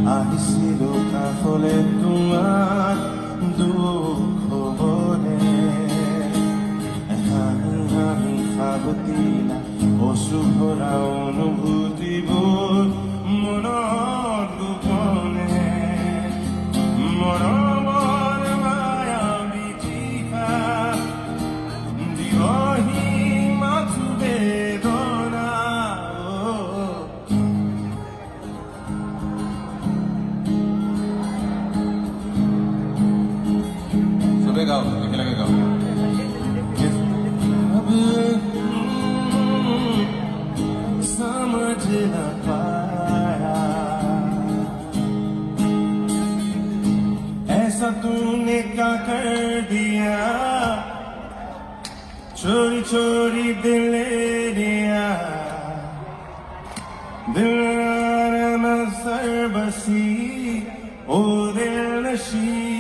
আহিছিল কাষলে তোমাৰ দুখ বলে হাঁহি হাঁহি সাবতিলা অশ্ৰু ভৰা অনুভূতিবোৰ মনত গোপনে মৰমৰ মায়াবী জিভা দিবহি মাথো বেদনা सबे गाओ एकेलगे गाओ समझ न पाया ऐसा तूने क्या कर दिया चोरी चोरी दिल ले लिया दिल में सर बसी ओ दिल नशी